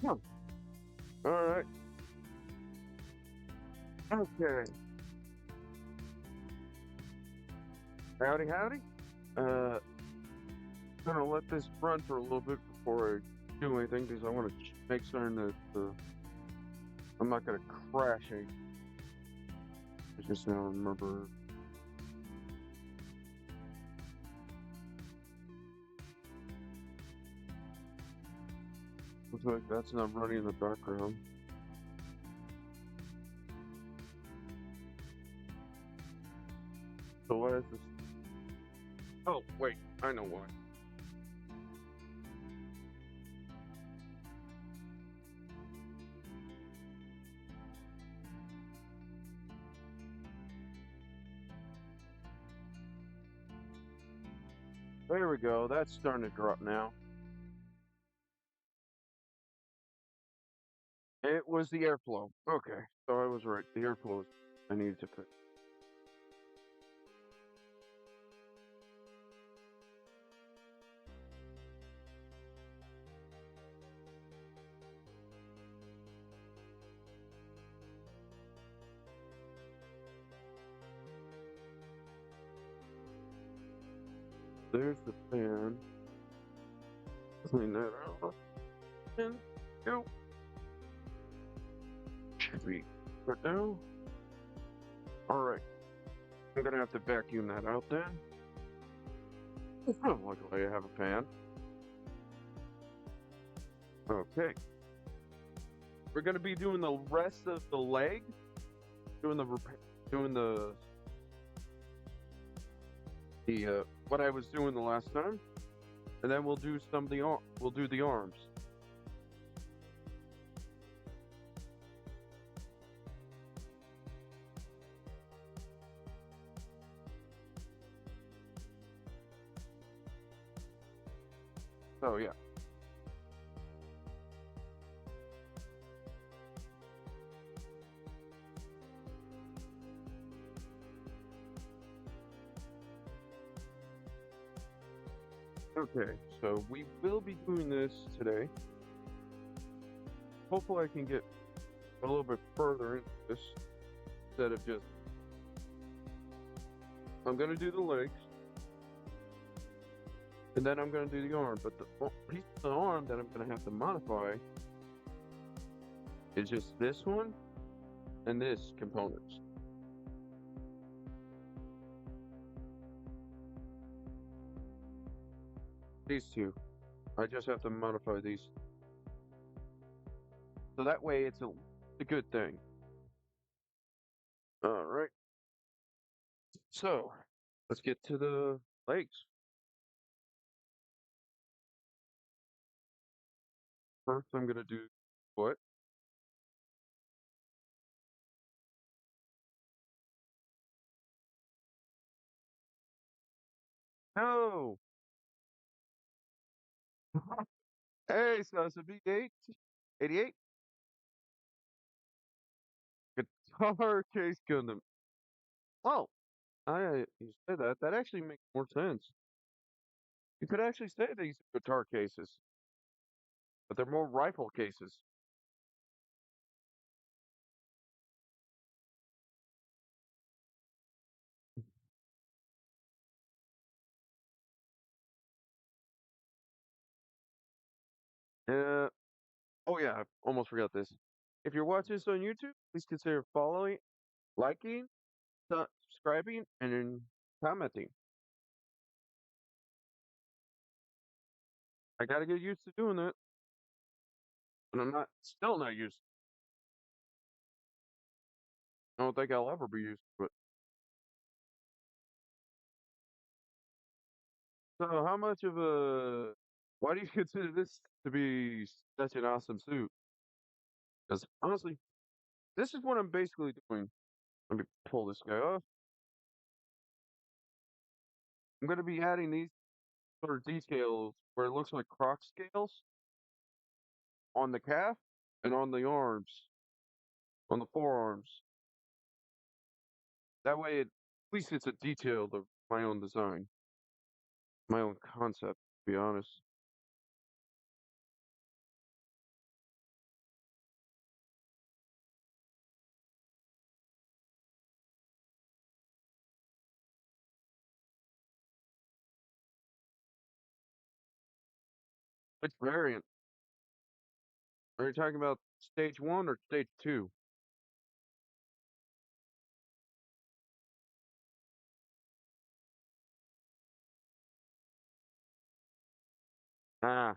Huh. All right. Okay. Howdy, howdy. Uh, gonna let this run for a little bit before I do anything because I want to make certain that I'm not gonna crash it. I just now remember. Looks like that's not running in the background. So why is this? Oh, wait. I know why. There we go. That's starting to drop now. It was the airflow. Okay. So I was right. The airflow is I needed to fix. There's the fan. Clean that out. And go. Should be good now. All right. I'm gonna have to vacuum that out then. Luckily, I have a pan. Okay. We're gonna be doing the rest of the leg, doing doing the what I was doing the last time, and then we'll do some of the we'll do the arms. So yeah. Okay. So we will be doing this today. Hopefully, I can get a little bit further into this instead of just. I'm gonna do the legs, and then I'm gonna do the arm. But the piece of the arm that I'm gonna have to modify is just this one and this components. These two. I just have to modify these. So that way it's a good thing. All right. So let's get to the legs. First, I'm going to do what? No. Hey, so it's a B8, 88 guitar case Gundam. Oh, you said that. That actually makes more sense. You could actually say these are guitar cases, but they're more rifle cases. Uh, oh yeah, I almost forgot this. If you're watching this on YouTube, please consider following, liking, subscribing, and then commenting. I gotta get used to doing that, and I'm not still not used. I don't think I'll ever be used to it. So, how much of a? Why do you consider this to be such an awesome suit? Because honestly, this is what I'm basically doing. Let me pull this guy off. I'm going to be adding these sort of details where it looks like croc scales on the calf and on the arms, on the forearms. That way, at least it's a detail of my own design, my own concept. To be honest. Which variant? Are you talking about stage one or stage two? Ah,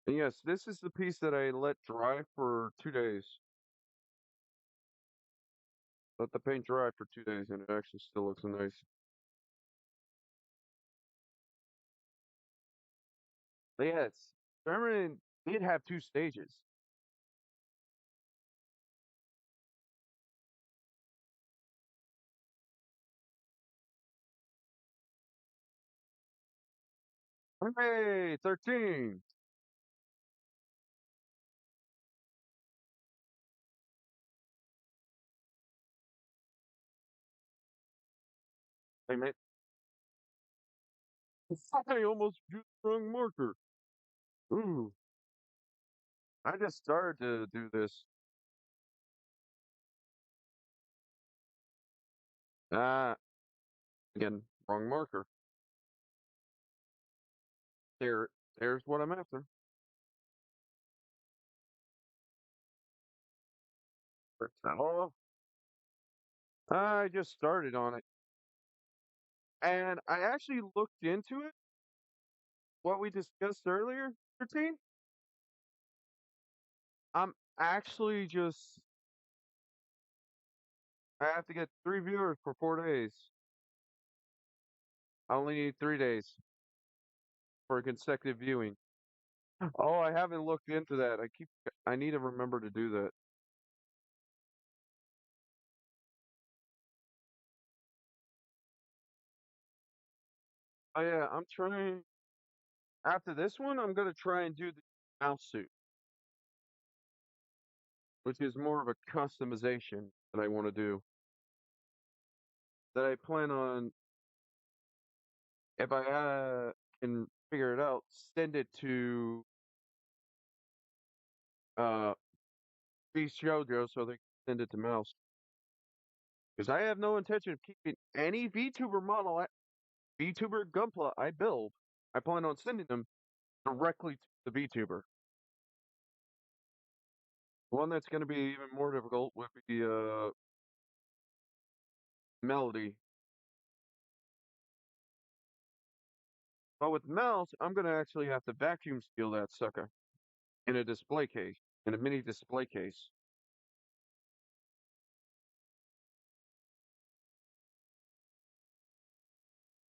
yes, this is the piece that I let dry for 2 days. Let the paint dry for 2 days, and it actually still looks nice. But yeah, German did have two stages. Hey, 13. Hey, man, I almost used the wrong marker. Ooh, I just started to do this. Ah, again, wrong marker. There, there's what I'm after. Oh, I just started on it. And I actually looked into it, what we discussed earlier, 13. I'm actually just, I have to get 3 viewers for 4 days. I only need 3 days for a consecutive viewing. Oh, I haven't looked into that. I need to remember to do that. Oh, yeah, I'm trying, after this one, I'm going to try and do the mouse suit, which is more of a customization that I want to do. That I plan on, if I can figure it out, send it to uh Beast JoJo so they can send it to Mouse. Because I have no intention of keeping any VTuber model, VTuber Gunpla I build. I plan on sending them directly to the VTuber. One that's going to be even more difficult would be Melody. But with Mouse, I'm going to actually have to vacuum seal that sucker in a display case, in a mini display case.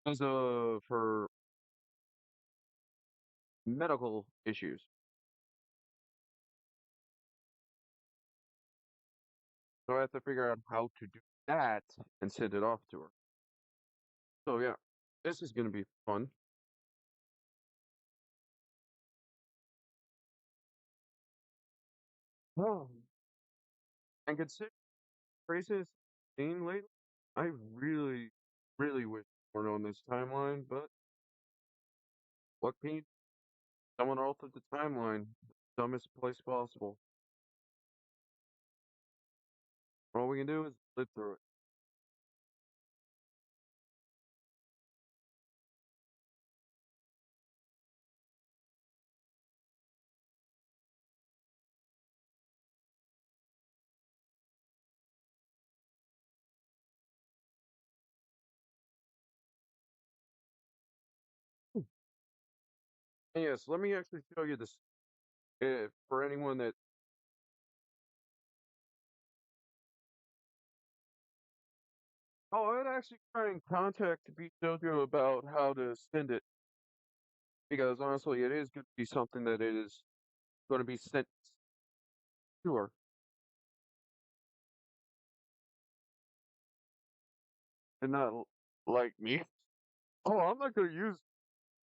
Because of her medical issues. So I have to figure out how to do that and send it off to her. So yeah, this is going to be fun. Oh. And considering races seen lately, I really, really wish we weren't on this timeline, but what can you do? Someone altered the timeline, dumbest place possible. All we can do is live through it. And yes, let me actually show you this. For anyone that, oh, I'd actually try and contact Beat Dojo about how to send it, because honestly, it is going to be something that is going to be sent to her, and not like me. Oh, I'm not going to use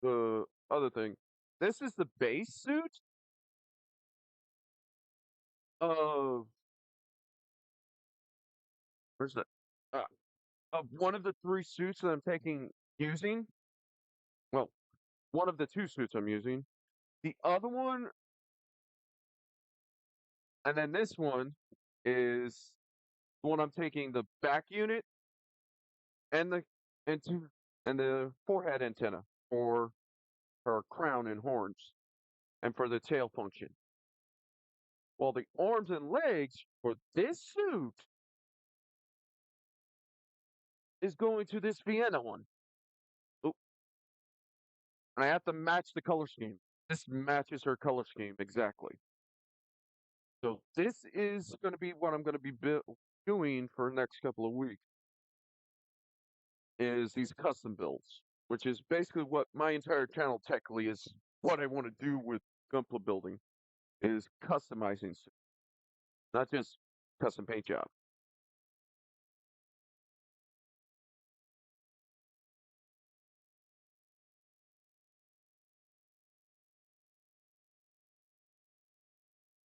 the other thing. This is the base suit of, where's that? Uh, of one of the three suits that I'm using. Well, one of the two suits I'm using. The other one, and then this one is the one I'm taking the back unit and the and two and the forehead antenna for her crown and horns. and for the tail function. Well, the arms and legs for this suit is going to this Vienna one. Oh, and I have to match the color scheme. This matches her color scheme exactly. So this is going to be what I'm going to be doing for the next couple of weeks is these custom builds, which is basically what my entire channel technically is what I want to do with Gunpla building is customizing, not just custom paint job.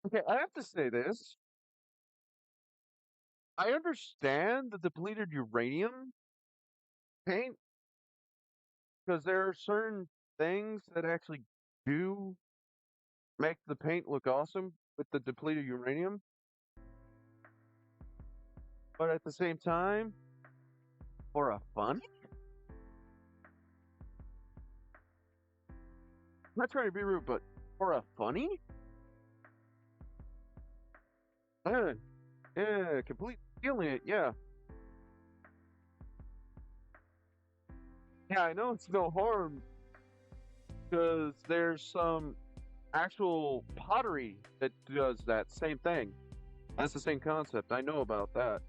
Okay, I have to say this. I understand the depleted uranium paint because there are certain things that actually do make the paint look awesome with the depleted uranium. But at the same time, for a fun, I'm not trying to be rude, but for a funny, uh, yeah, complete feeling it, yeah. Yeah, I know it's no harm because there's some actual pottery that does that same thing. That's the same concept. I know about that.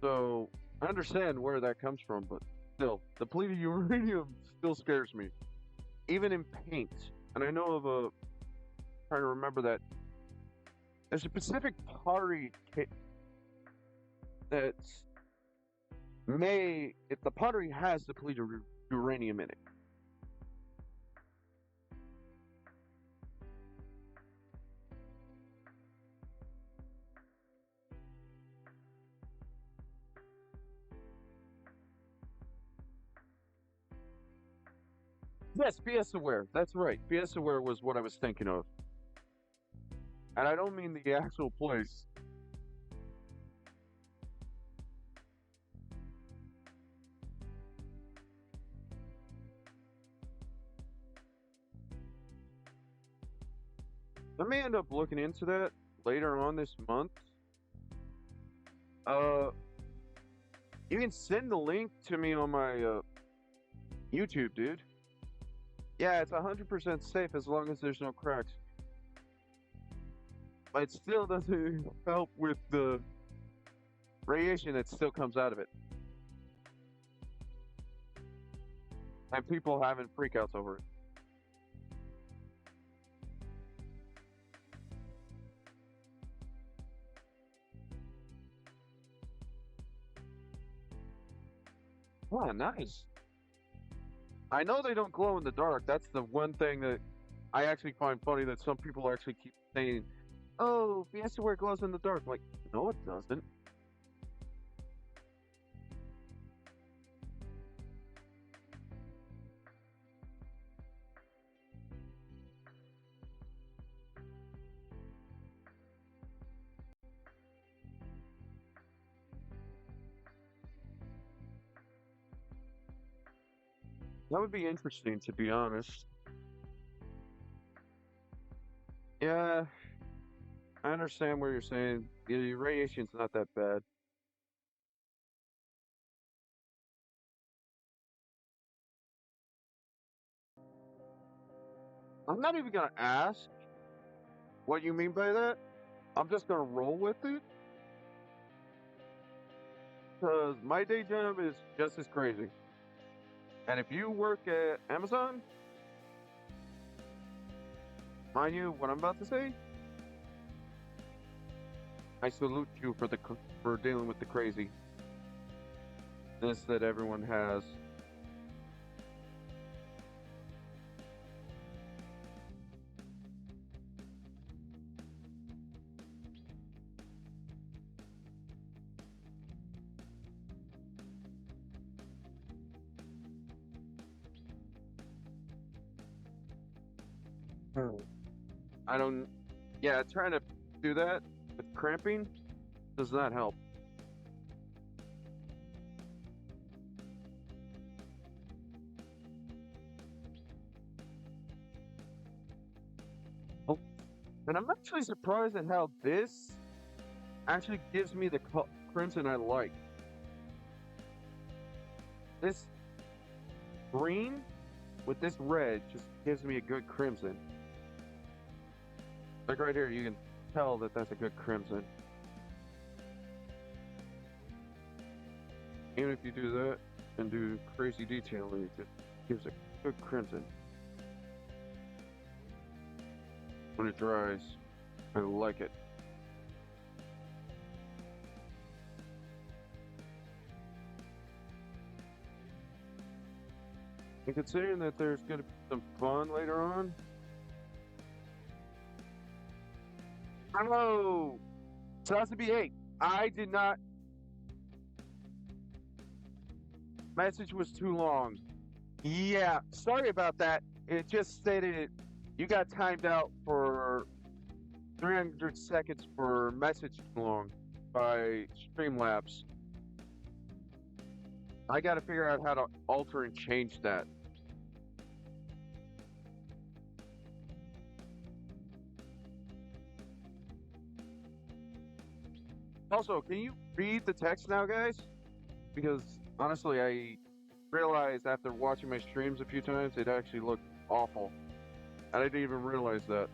So I understand where that comes from, but still, depleted uranium still scares me, even in paint. And I know of a trying to remember that there's a specific pottery kit that's if the pottery has depleted uranium in it. Yes, BS Aware. That's right. BS Aware was what I was thinking of. And I don't mean the actual place. I may end up looking into that later on this month. Uh, you can send the link to me on my YouTube, dude. Yeah, it's 100% safe as long as there's no cracks. But it still doesn't help with the radiation that still comes out of it. And people having freakouts over it. Oh, nice. I know they don't glow in the dark. That's the one thing that I actually find funny that some people actually keep saying, "Oh, Fiesta Wear glows in the dark." I'm like, no, it doesn't. That would be interesting, to be honest. Yeah, I understand what you're saying. The radiation's not that bad. I'm not even gonna ask what you mean by that. I'm just gonna roll with it because my day job is just as crazy. And if you work at Amazon, mind you, what I'm about to say, I salute you for for dealing with the craziness that everyone has. Hmm. I don't. Yeah, trying to do that with cramping does not help. And I'm actually surprised at how this actually gives me the crimson I like. This green with this red just gives me a good crimson. Like right here, you can tell that that's a good crimson. Even if you do that and do crazy detailing, it just gives a good crimson. When it dries, I like it. And considering that there's going to be some fun later on. Hello! So that's to be 8. I did not. Message was too long. Yeah, sorry about that. It just stated you got timed out for 300 seconds for message too long by Streamlabs. I got to figure out how to alter and change that. Also, can you read the text now, guys? Because honestly, I realized after watching my streams a few times, it actually looked awful. And I didn't even realize that.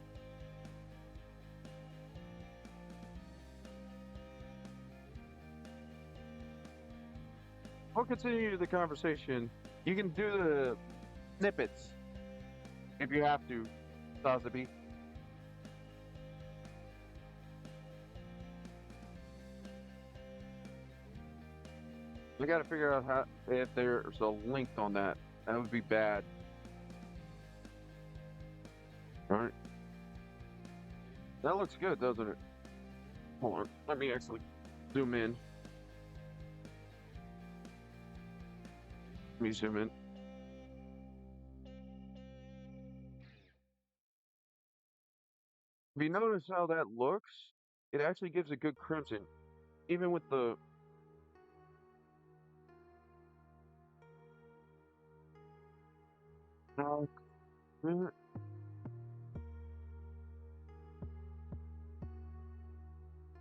We'll continue the conversation. You can do the snippets if you have to, Sazabi. I gotta figure out how if there's a link on that. That would be bad. Alright. That looks good, doesn't it? Hold on. Let me actually zoom in. Let me zoom in. If you notice how that looks, it actually gives a good crimson. Even with the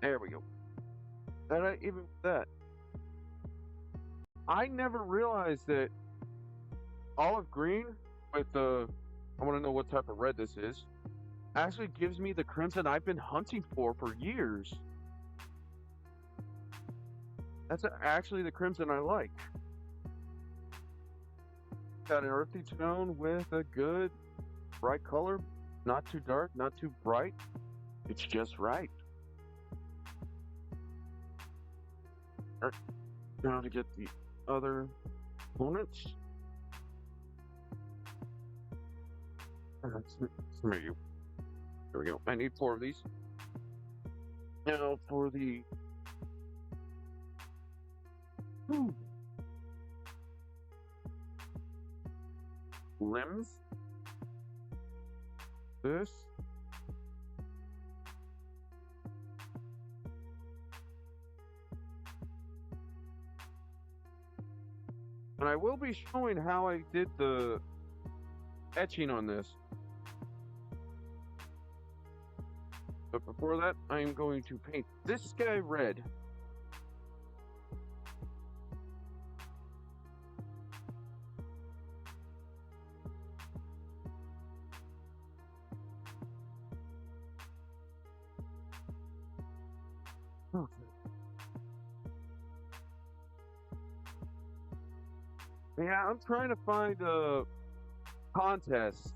there we go. And even with that, I never realized that olive green with the, I want to know what type of red this is, actually gives me the crimson I've been hunting for years. That's actually the crimson I like. Got an earthy tone with a good bright color. Not too dark, not too bright. It's just right. Alright, now to get the other components. There we go. I need 4 of these. Now for the limbs. This. And I will be showing how I did the etching on this. But before that, I'm going to paint this guy red. Okay. Yeah, I'm trying to find a contest,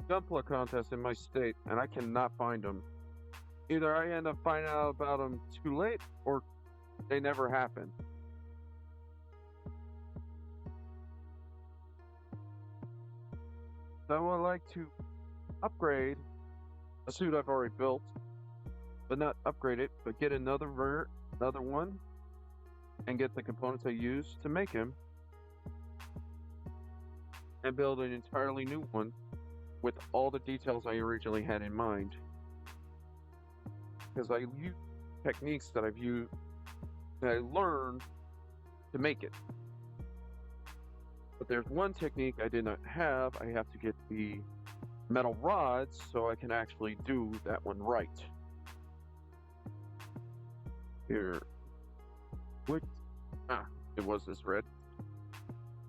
Gunpla contest in my state, and I cannot find them. Either I end up finding out about them too late, or they never happen. So I would like to upgrade a suit I've already built, but not upgrade it, but get another one, and get the components I use to make him, and build an entirely new one with all the details I originally had in mind. Because I use techniques that I've used, that I learned to make it. But there's one technique I did not have. I have to get the metal rods so I can actually do that one right. Here. What? Ah, it was this red.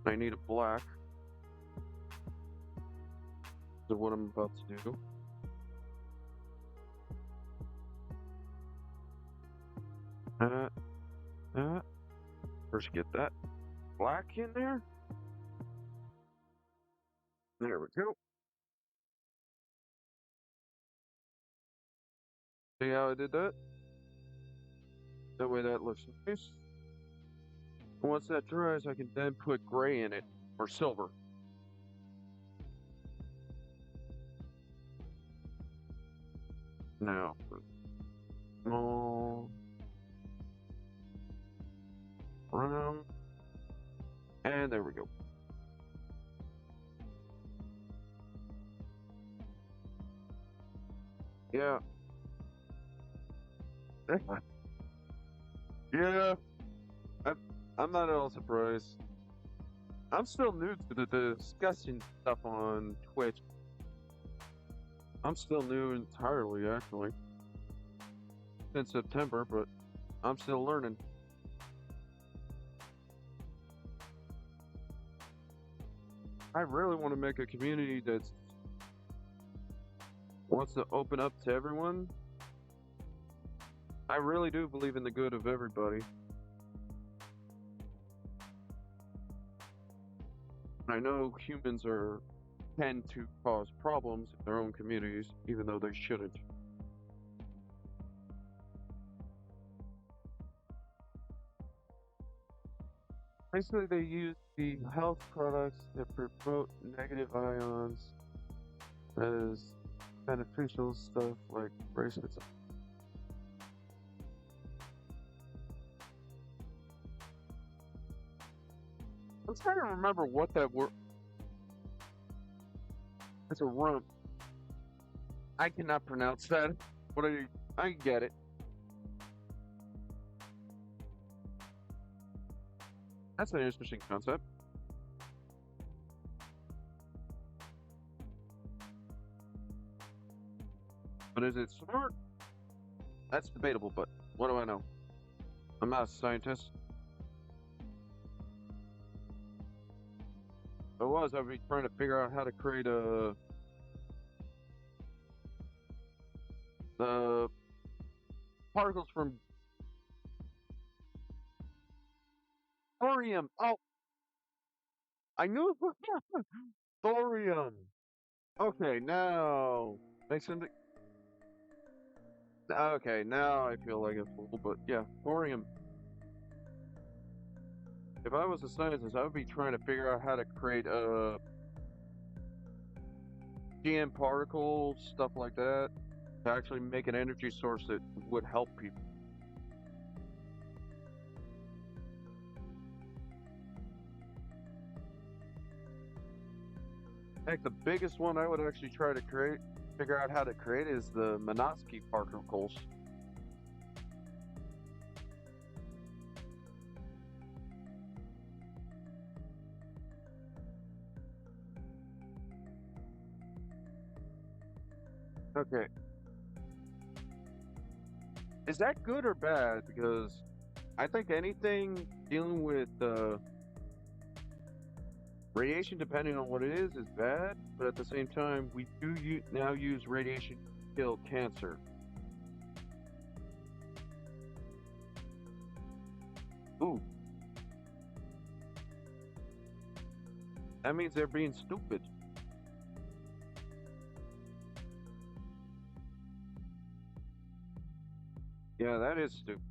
I need a black. So what I'm about to do. First get that black in there. There we go. See how I did that? That way that looks nice. And once that dries, I can then put gray in it, or silver. Now, small, brown, and there we go. Yeah. Yeah, I'm not at all surprised. I'm still new to the discussing stuff on Twitch. I'm still new entirely, actually. Since September, but I'm still learning. I really want to make a community that wants to open up to everyone. I really do believe in the good of everybody. I know humans tend to cause problems in their own communities, even though they shouldn't. Basically, they use the health products that promote negative ions as beneficial stuff like bracelets. I'm trying to remember what that word. It's a rump. I cannot pronounce that, but I get it. That's an interesting concept. But is it smart? That's debatable, but what do I know? I'm not a scientist. If I was, I'd be trying to figure out how to create the particles from thorium. Oh, I knew it was thorium. Okay, now makes sense. Okay, now I feel like a fool, but yeah, thorium. If I was a scientist, I would be trying to figure out how to create GM particles, stuff like that, to actually make an energy source that would help people. Heck, the biggest one I would actually try to figure out how to create is the Minovsky particles. Okay. Is that good or bad? Because I think anything dealing with radiation, depending on what it is bad. But at the same time, we do now use radiation to kill cancer. Ooh. That means they're being stupid. Yeah, that is stupid.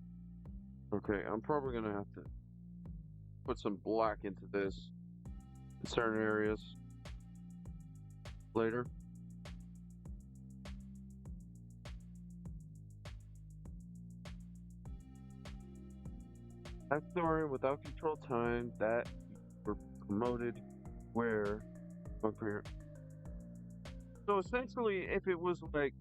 Okay, I'm probably gonna have to put some black into this in certain areas later. That story without control time that were promoted where okay. So essentially if it was like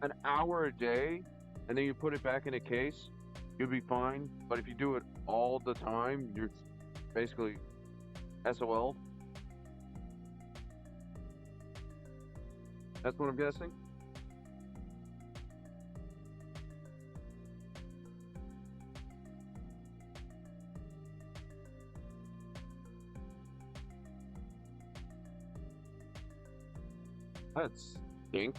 an hour a day and then you put it back in a case, you'd be fine. But if you do it all the time, you're basically SOL. That's what I'm guessing. That's stink.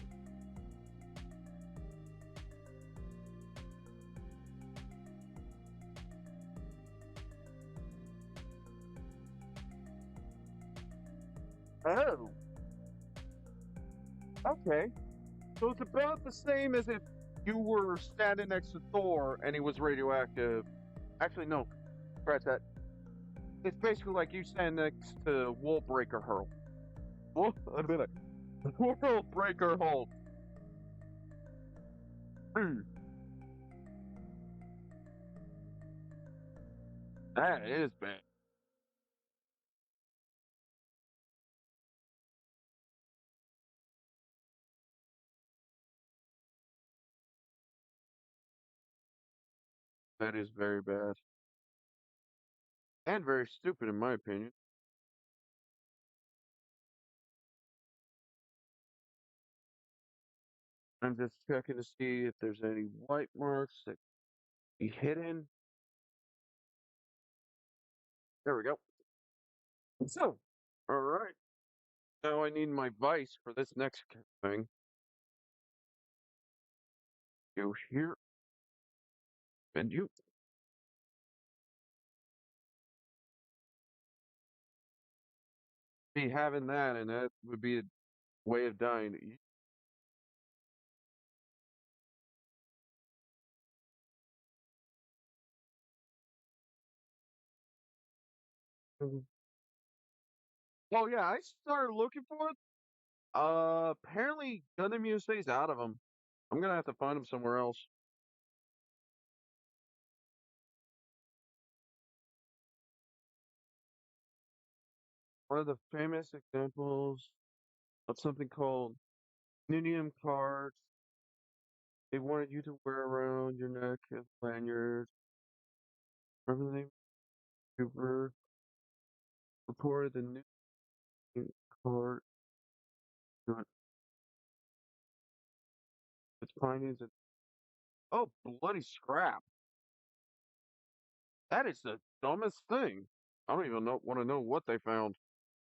Oh, okay. So it's about the same as if you were standing next to Thor and he was radioactive. Actually, no, scratch that. It's basically like you stand next to World Breaker Hurl. Whoa, a minute. World Breaker Hulk. Hmm, that is bad. That is very bad. And very stupid, in my opinion. I'm just checking to see if there's any white marks that be hidden. There we go. So, all right. Now I need my vice for this next thing. You here and you be having that, and that would be a way of dying. Mhm. Oh yeah, I started looking for it. Apparently Gundam USA's out of them. I'm gonna have to find them somewhere else. One of the famous examples of something called Ninium cards. They wanted you to wear around your neck as lanyards. Remember the name? Cooper reported the Ninium card. Its findings. Oh, bloody scrap! That is the dumbest thing. I don't even want to know what they found.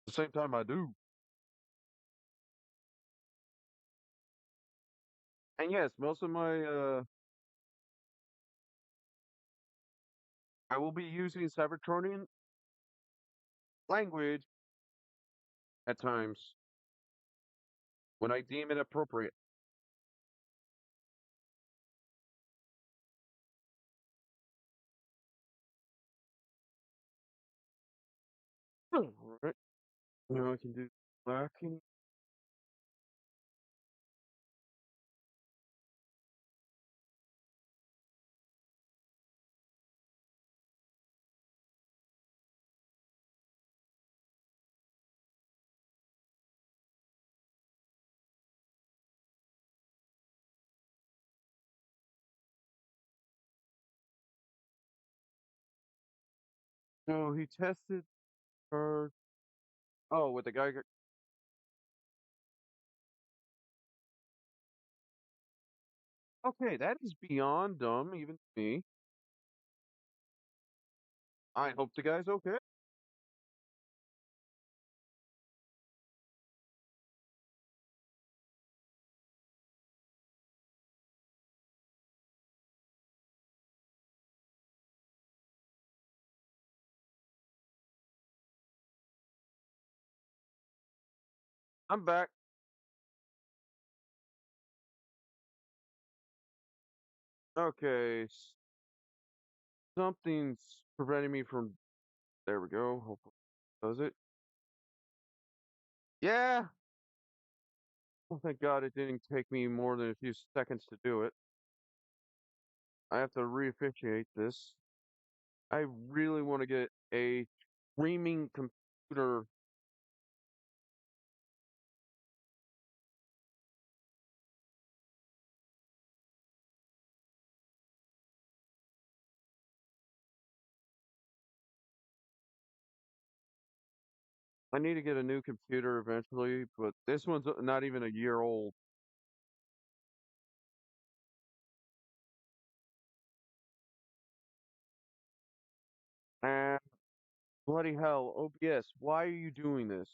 At the same time, I do. And yes, most of my I will be using Cybertronian language at times when I deem it appropriate. All right. Now I can do lacking. So he tested her. Oh, with the guy. Okay, that is beyond dumb, even to me. I hope the guy's okay. I'm back. Okay, something's preventing me from. There we go. Hopefully, does it? Yeah. Oh, thank God it didn't take me more than a few seconds to do it. I have to reofficiate this. I really want to get a streaming computer. I need to get a new computer eventually, but this one's not even a year old. And bloody hell, OBS, why are you doing this?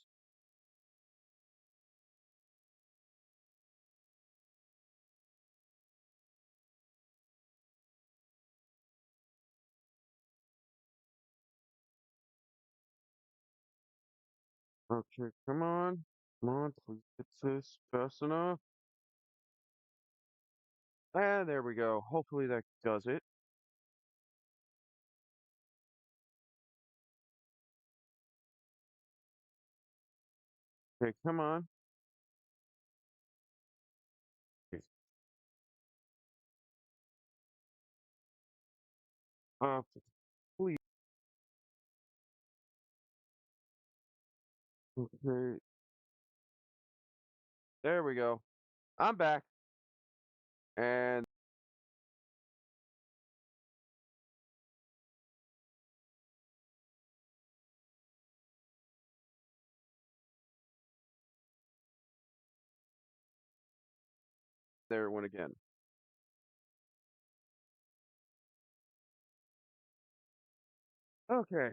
Okay, come on. Come on, please get this fast enough. And there we go. Hopefully that does it. Okay, come on. Okay, Uh, please. Okay, there we go. I'm back. And there it went again. Okay.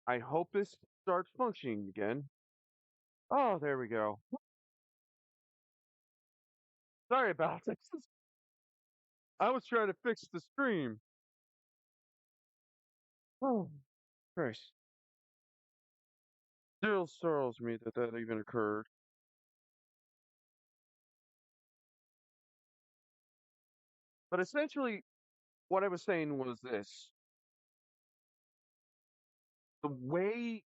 I hope this starts functioning again. Oh, there we go. Sorry about this. I was trying to fix the stream. Oh, Christ. Still sorrows me that that even occurred. But essentially, what I was saying was this. The way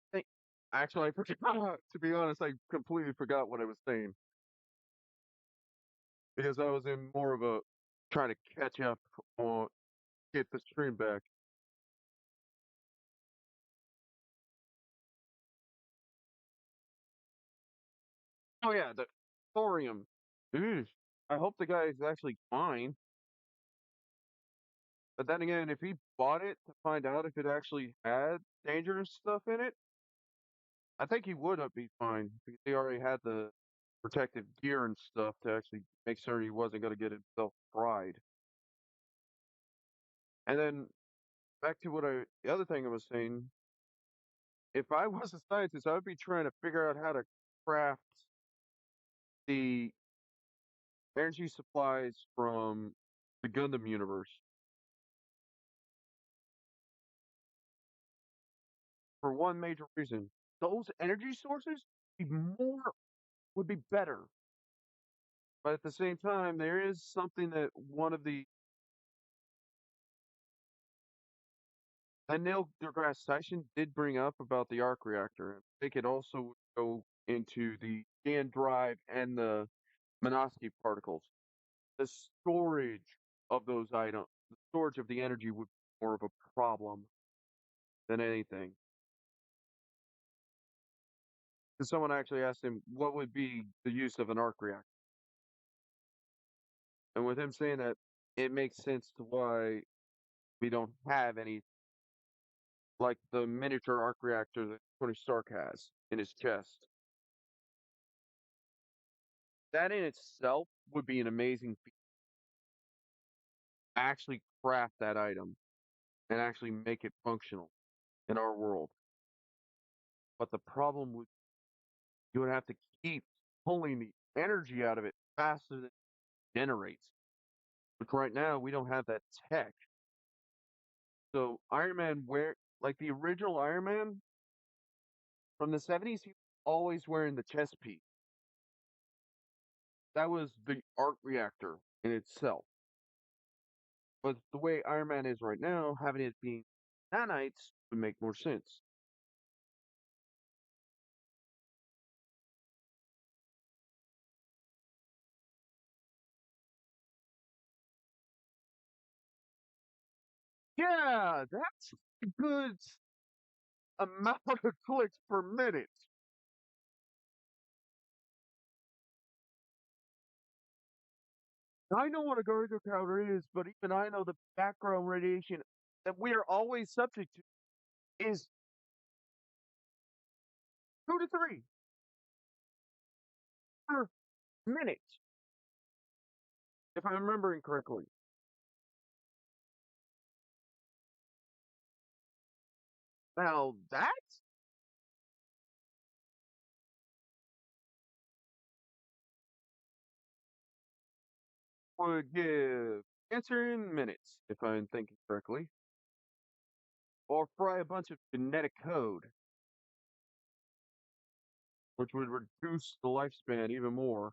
actually, I forgot, to be honest, I completely forgot what I was saying because I was in more of a trying to catch up or get the stream back. Oh, yeah, the thorium. Eesh. I hope the guy is actually fine. But then again, if he bought it to find out if it actually had dangerous stuff in it, I think he would be fine because he already had the protective gear and stuff to actually make sure he wasn't going to get himself fried. And then back to the other thing I was saying, if I was a scientist, I would be trying to figure out how to craft the energy supplies from the Gundam universe for one major reason. Those energy sources would be better. But at the same time, there is something that one of the Neil deGrasse Tyson did bring up about the arc reactor. They could also go into the scan drive and the Minovsky particles. The storage of those items, the storage of the energy would be more of a problem than anything. Because someone actually asked him what would be the use of an arc reactor. And with him saying that, it makes sense to why we don't have any, like the miniature arc reactor that Tony Stark has in his chest. That in itself would be an amazing feat. Actually craft that item and actually make it functional in our world. But the problem would you would have to keep pulling the energy out of it faster than it generates. Which right now we don't have that tech. So Iron Man like the original Iron Man from the 70s, he was always wearing the chest piece. That was the arc reactor in itself. But the way Iron Man is right now, having it being nanites would make more sense. Yeah, that's a good amount of clicks per minute. I know what a Geiger counter is, but even I know the background radiation that we are always subject to is 2 to 3 per minute, if I'm remembering correctly. Now that would give answer in minutes, if I'm thinking correctly, or fry a bunch of genetic code, which would reduce the lifespan even more.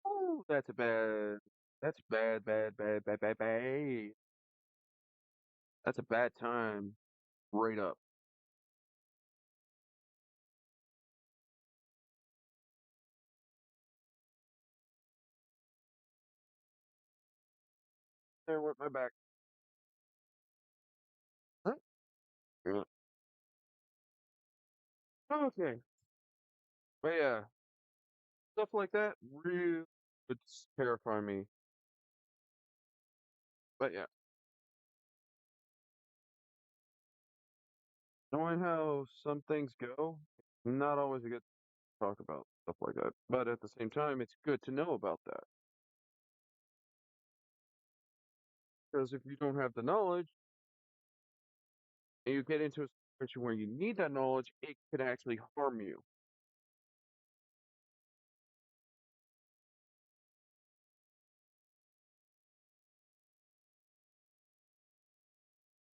Oh, that's bad. That's a bad time. Right up. There went my back. Huh? Yeah. Okay. But yeah, stuff like that really would terrify me. But yeah, knowing how some things go, not always a good to talk about stuff like that. But at the same time, it's good to know about that. Because if you don't have the knowledge and you get into a situation where you need that knowledge, it could actually harm you.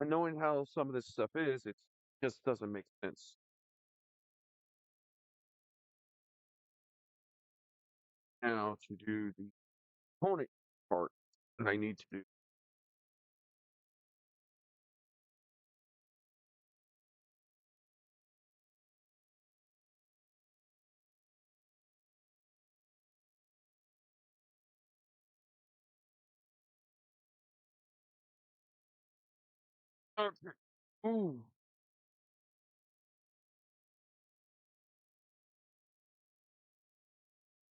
And knowing how some of this stuff is, it just doesn't make sense. Now to do the opponent part that I need to do. Okay. Ooh.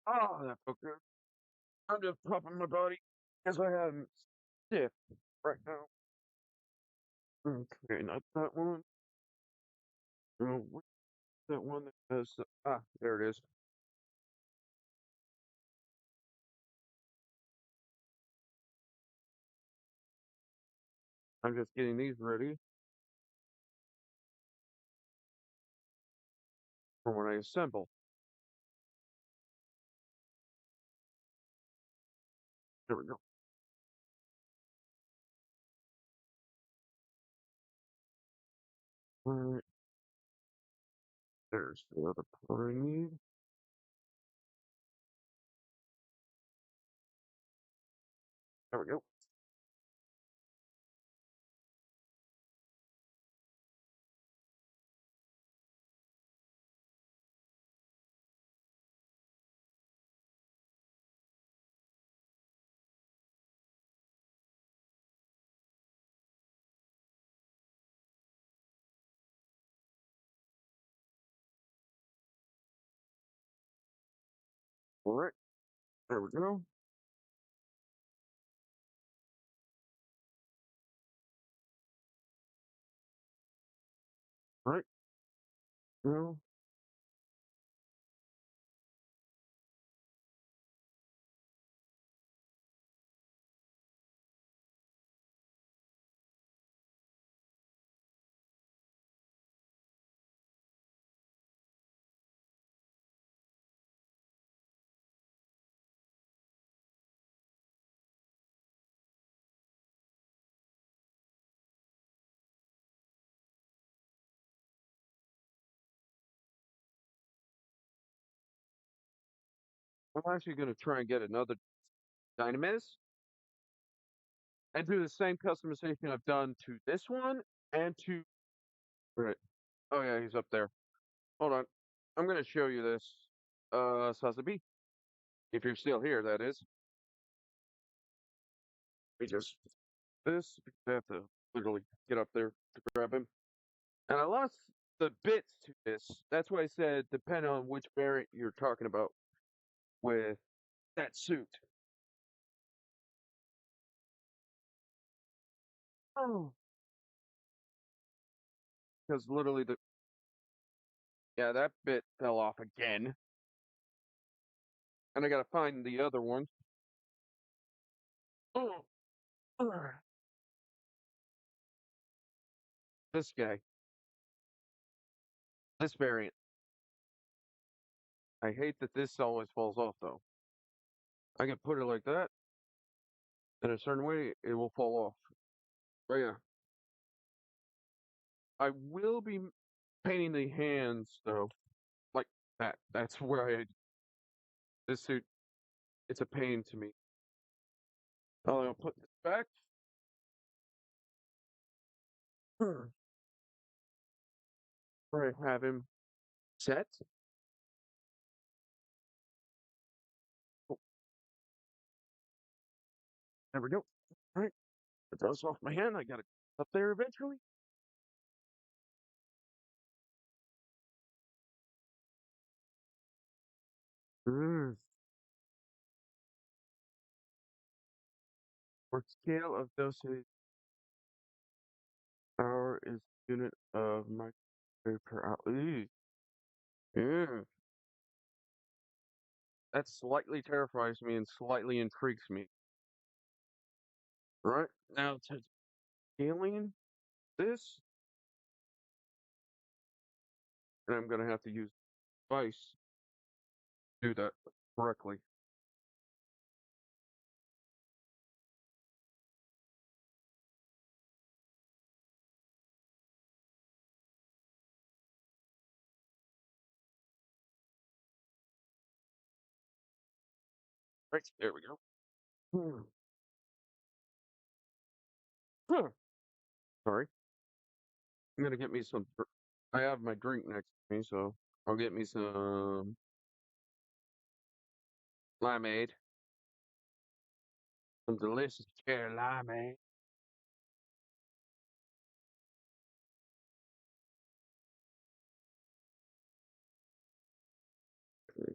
Ah, that felt good. I'm just pumping my body because I am stiff right now. Okay, not that one. What's that one that has there it is. I'm just getting these ready for when I assemble. There we go. Alright, there's the other part I need. There we go. Alright, there we go. Alright, now, I'm actually going to try and get another Dynamis and do the same customization I've done to this one and to. Right. Oh, yeah, he's up there. Hold on. I'm going to show you this. Sasabi. If you're still here, that is. We just this because I have to literally get up there to grab him. And I lost the bits to this. That's why I said depend on which variant you're talking about with that suit. Oh, because literally the yeah, that bit fell off again, and I gotta find the other one. Oh, ugh. This guy, this variant. I hate that this always falls off though. I can put it like that in a certain way, it will fall off. But yeah, I will be painting the hands though, like that. That's where I this suit. It's a pain to me. I'll put this back. Hmm. Where I have him set. Oh, there we go. All right, it goes off my hand. I got it up there eventually. Mm. For scale of dosage, hour is unit of micro per hour. Ooh. Mm. That slightly terrifies me and slightly intrigues me. Right now, to scaling this, and I'm gonna have to use device to do that correctly. Right there we go. Hmm. Huh. Sorry, I'm gonna get me some. I have my drink next to me, so I'll get me some limeade, some delicious cherry limeade. Okay,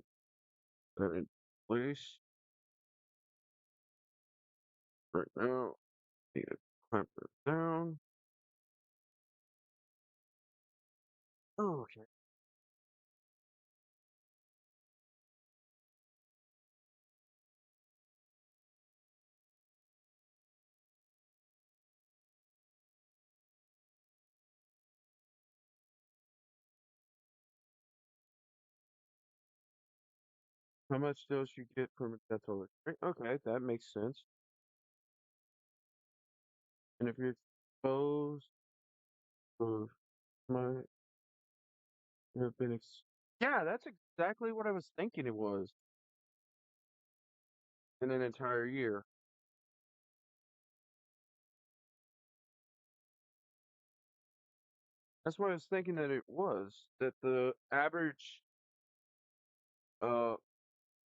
that in place right now. Need to clamp it down. Oh, okay. How much dose you get from a dental? Okay, that makes sense. And if you're exposed, uh, might have been yeah, that's exactly what I was thinking it was in an entire year. That's what I was thinking that it was. That the average, uh,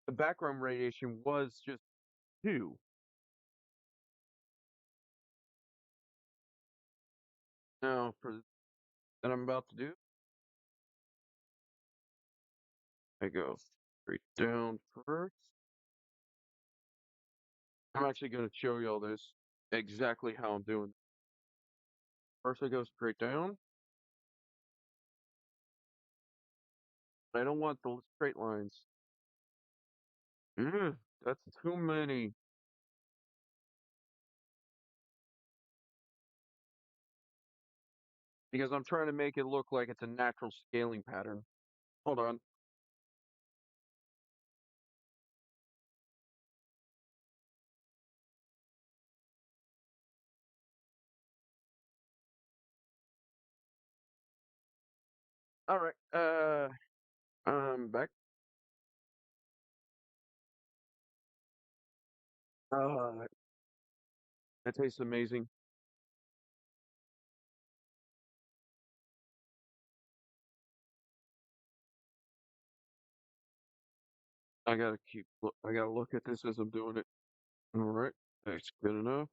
the background radiation was just two. Now, for that I'm about to do, I go straight down first. I'm actually going to show you all this exactly how I'm doing. First, I go straight down. I don't want the straight lines. That's too many. Because I'm trying to make it look like it's a natural scaling pattern. Hold on. All right. I'm back. Uh, that tastes amazing. I gotta look at this as I'm doing it. All right. That's good enough.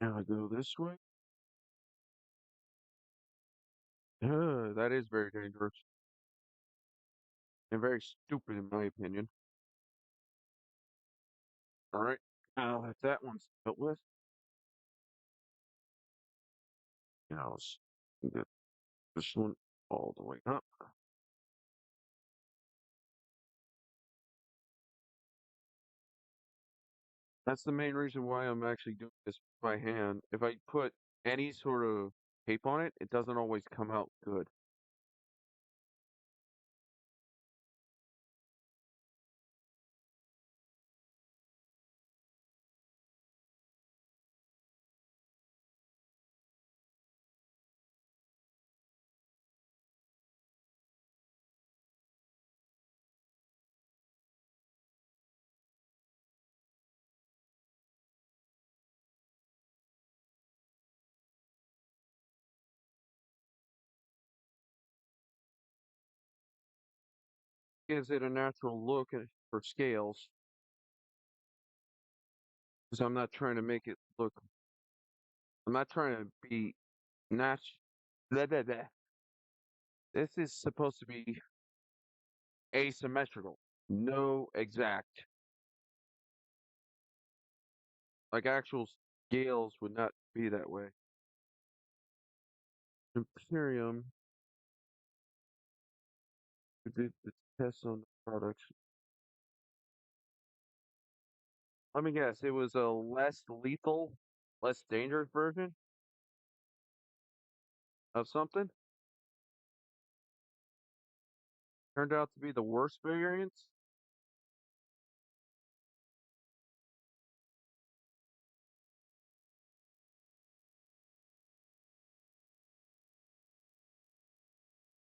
Now I go this way. That is very dangerous and very stupid in my opinion. All right. Now that that one's dealt with, let's get this one all the way up. That's the main reason why I'm actually doing this by hand. If I put any sort of tape on it, it doesn't always come out good. Gives it a natural look for scales, because I'm not trying to make it look. I'm not trying to be natural. This is supposed to be asymmetrical, no exact. Like actual scales would not be that way. Imperium who did the tests on the products. Let me guess, it was a less lethal, less dangerous version of something. Turned out to be the worst variants.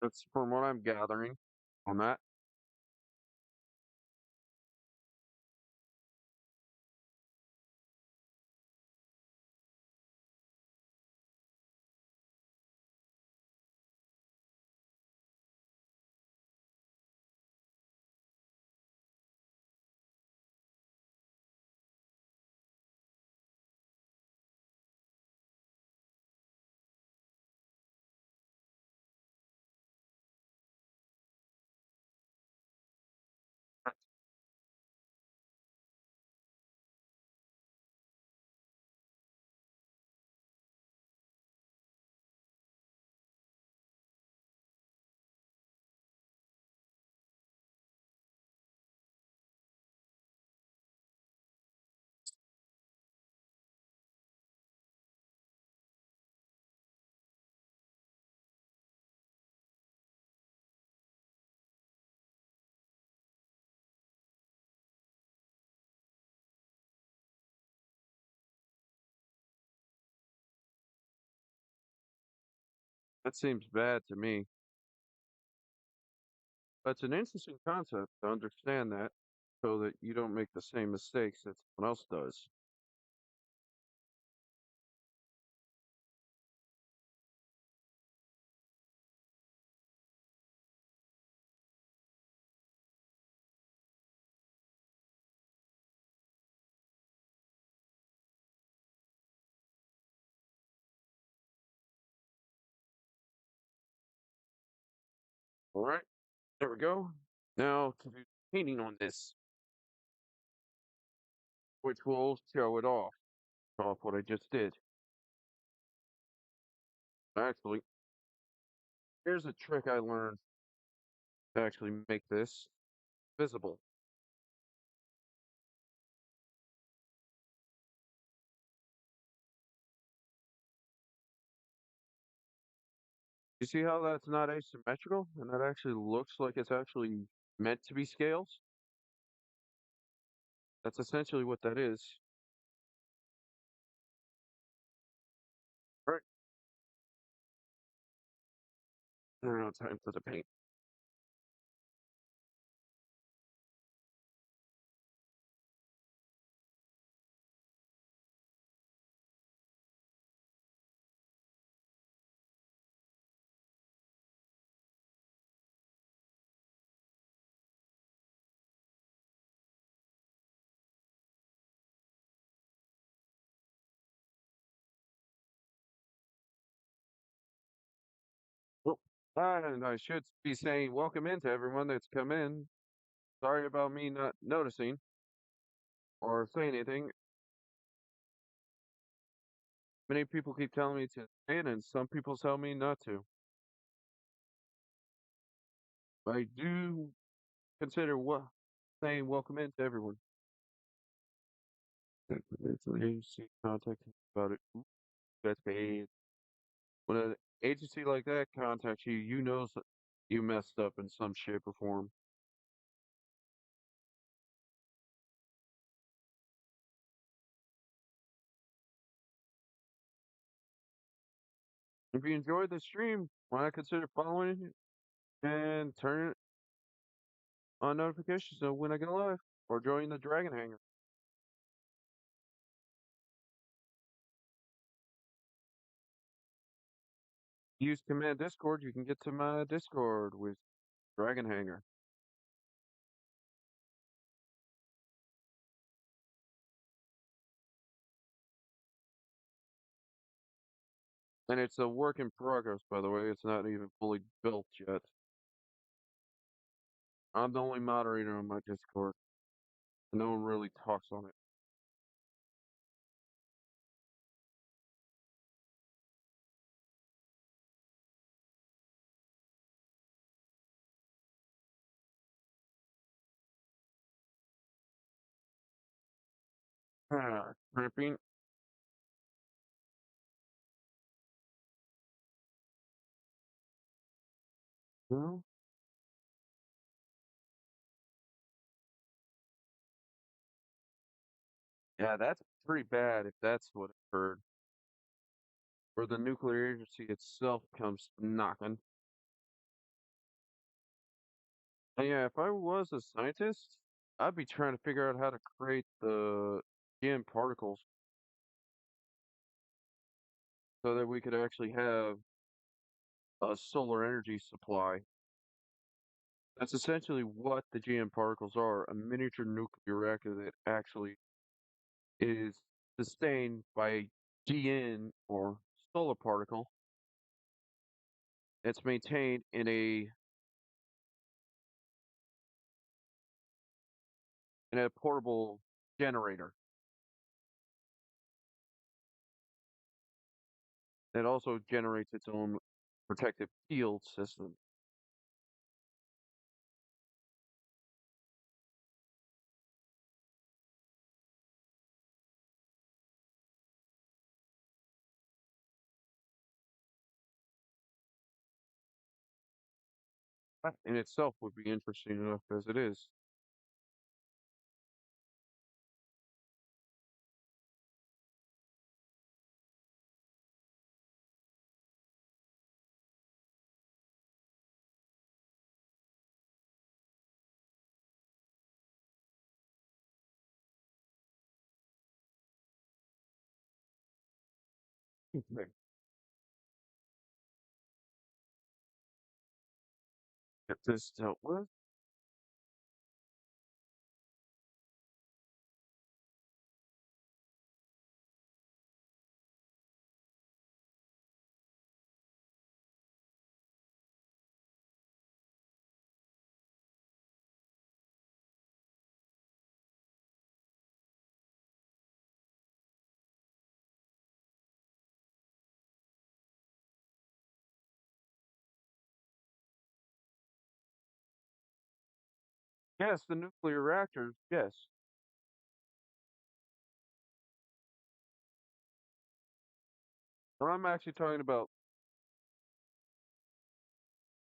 That's from what I'm gathering on that. That seems bad to me. But it's an interesting concept to understand that so that you don't make the same mistakes that someone else does. All right, there we go. Now to do painting on this, which will show it off what I just did. Actually, here's a trick I learned to actually make this visible. You see how that's not asymmetrical and that actually looks like it's actually meant to be scales? That's essentially what that is. Right. Now time for the paint. Well, and I should be saying welcome in to everyone that's come in. Sorry about me not noticing or saying anything. Many people keep telling me to say it, and some people tell me not to. I do consider what saying welcome in to everyone. It's an agency contacting about it. Ooh, that's bad. When an agency like that contacts you, you know you messed up in some shape or form. If you enjoyed the stream, why not consider following it and turn on notifications so when I go live or join the Dragon Hanger. Use command Discord, you can get to my Discord with Dragon Hanger. And it's a work in progress, by the way. It's not even fully built yet. I'm the only moderator on my Discord. No one really talks on it. Crimping. Well, yeah, that's pretty bad if that's what occurred. Or the nuclear agency itself comes knocking. And yeah, if I was a scientist, I'd be trying to figure out how to create the GM particles so that we could actually have a solar energy supply. That's essentially what the GM particles are, a miniature nuclear reactor that actually is sustained by a GN or solar particle that's maintained in a portable generator. It also generates its own protective field system. That in itself would be interesting enough as it is. Get this dealt with. Yes, the nuclear reactors, yes. What I'm actually talking about,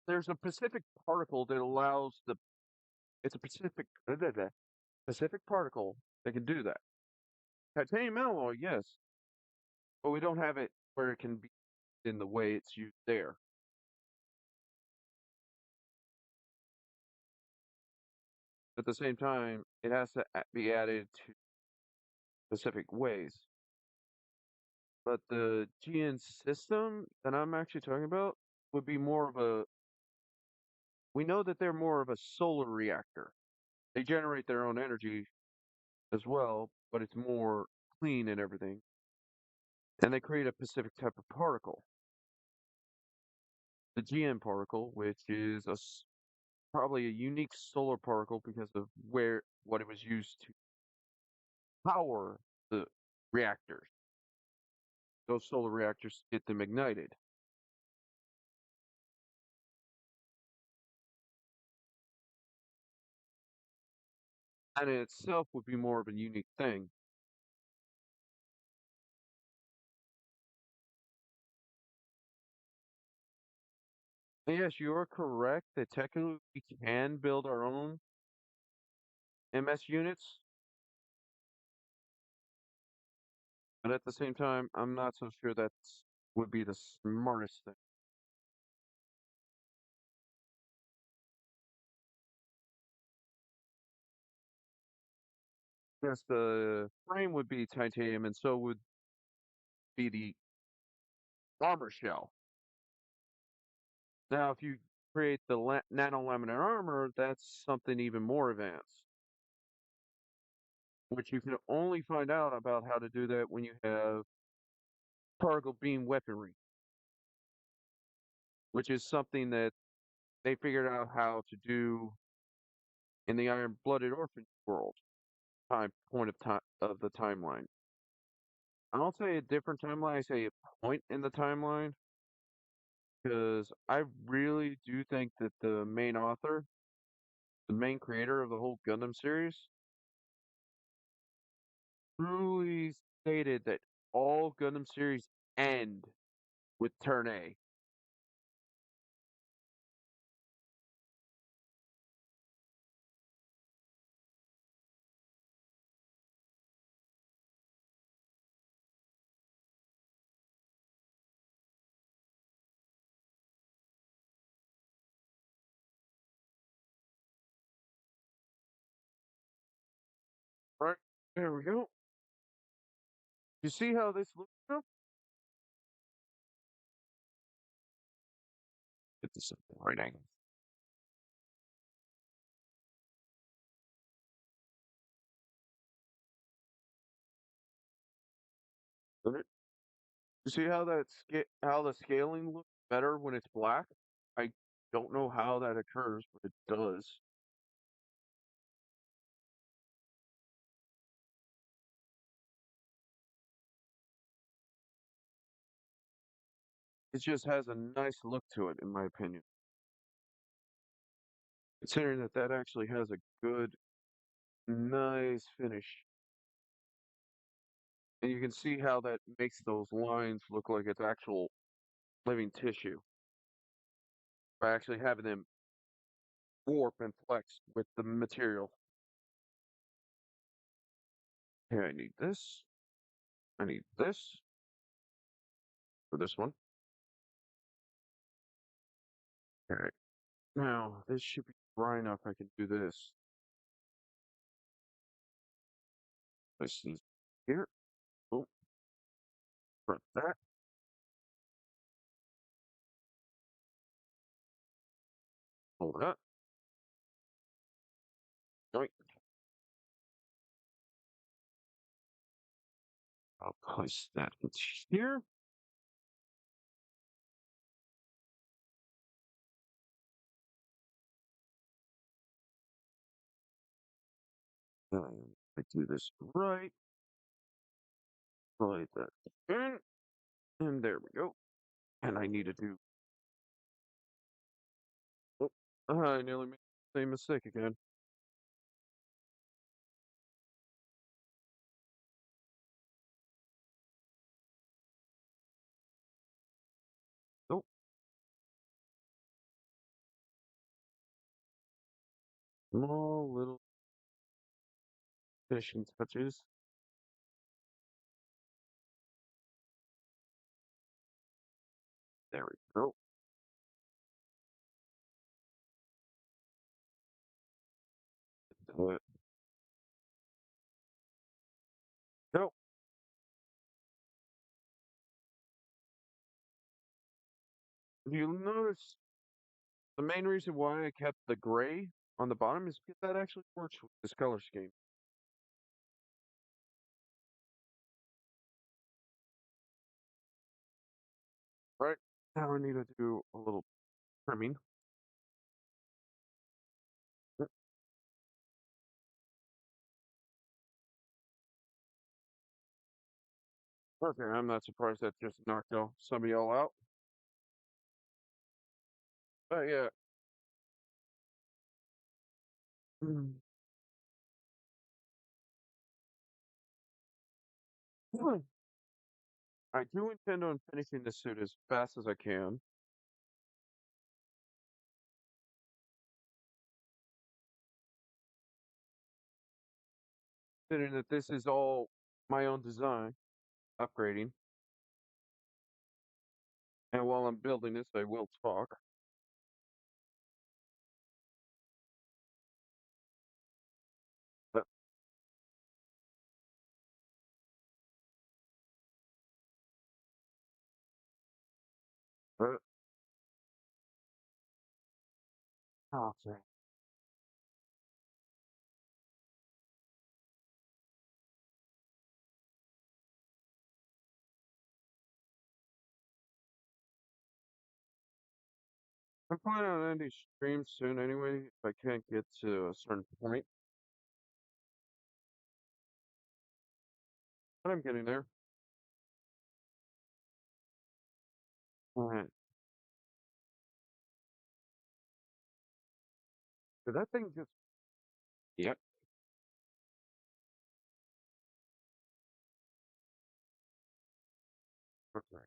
there's a specific particle that allows it's a specific particle that can do that. Titanium alloy, yes, but we don't have it where it can be in the way it's used there. At the same time, it has to be added to specific ways. But the GN system that I'm actually talking about would be more of a. We know that they're more of a solar reactor. They generate their own energy as well, but it's more clean and everything. And they create a specific type of particle, the GN particle, which is probably a unique solar particle because of what it was used to power the reactors. those solar reactors to get them ignited. And in itself would be more of a unique thing. And yes, you are correct that technically we can build our own MS units, but at the same time, I'm not so sure that would be the smartest thing. Yes, the frame would be titanium, and so would be the armor shell. Now, if you create the nanolaminate armor, that's something even more advanced, which you can only find out about how to do that when you have particle beam weaponry, which is something that they figured out how to do in the Iron-Blooded Orphan world time point of time of the timeline. I don't say a different timeline, I say a point in the timeline, because I really do think that the main author, the main creator of the whole Gundam series, truly stated that all Gundam series end with turn A. Right? There we go. You see how this looks now? Get this at the right angle. Right? You see how how the scaling looks better when it's black? I don't know how that occurs, but it does. It just has a nice look to it, in my opinion. Considering that that actually has a good, nice finish. And you can see how that makes those lines look like it's actual living tissue by actually having them warp and flex with the material. Here, I need this. I need this for this one. All right. Now, this should be dry enough I can do this. This is here. Oh, press that. Hold that. Right. I'll place that here. And I do this right. Slide that in. And there we go. And I need to do. Oh, I nearly made the same mistake again. Nope. Small little finishing touches. There we go. Do it. Go. If you notice, the main reason why I kept the gray on the bottom is because that actually works with this color scheme. Right? Now I need to do a little trimming. Yep. Okay, I'm not surprised that just knocked some of y'all out. But yeah, mm, I do intend on finishing this suit as fast as I can, considering that this is all my own design, upgrading. And while I'm building this, I will talk. But, but, okay. I'm planning on ending stream soon anyway, if I can't get to a certain point. But I'm getting there. Alright. Did that thing just. Yep. Okay.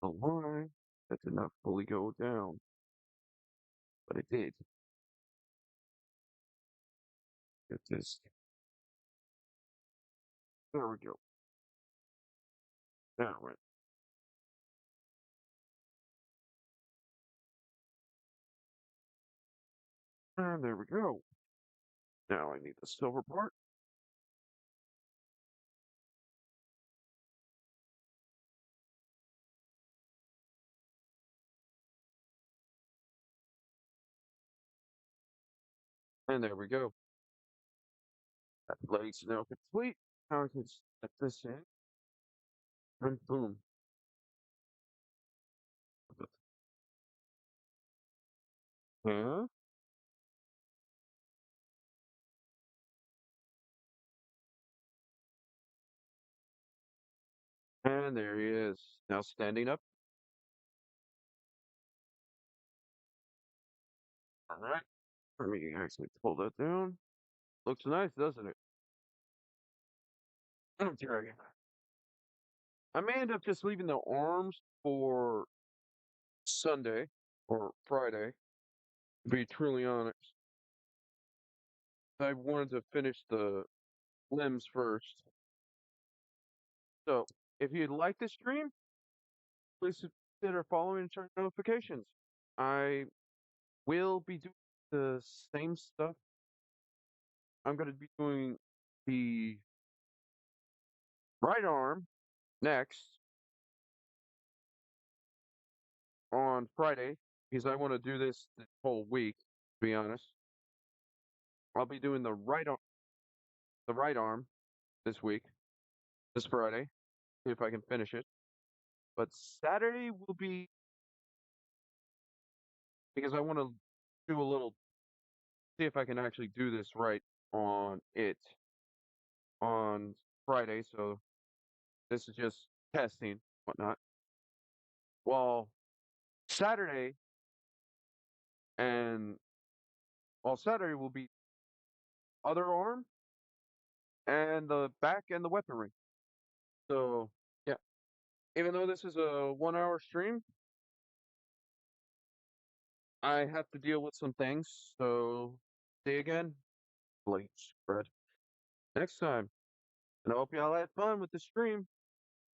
Oh, why? That did not fully go down, but it did. It just. There we go. Now, right. And there we go. Now I need the silver part. And there we go. That blade's now complete. Now I can set this in. And boom. Yeah. And there he is. Now standing up. Alright. Let me actually pull that down. Looks nice, doesn't it? Okay. I may end up just leaving the arms for Sunday or Friday, to be truly honest. I wanted to finish the limbs first. So, if you'd like this stream, please consider following and turn notifications. I will be doing the same stuff. I'm going to be doing the right arm next on Friday because I want to do this whole week, to be honest. I'll be doing the right arm this week, this Friday, see if I can finish it. But Saturday will be because I want to do a little, see if I can actually do this right on it on Friday. So this is just testing, whatnot. Well, Saturday and Saturday will be other arm and the back and the weaponry. So yeah, even though this is a 1 hour stream, I have to deal with some things. So see you again, late spread next time. And I hope y'all had fun with the stream.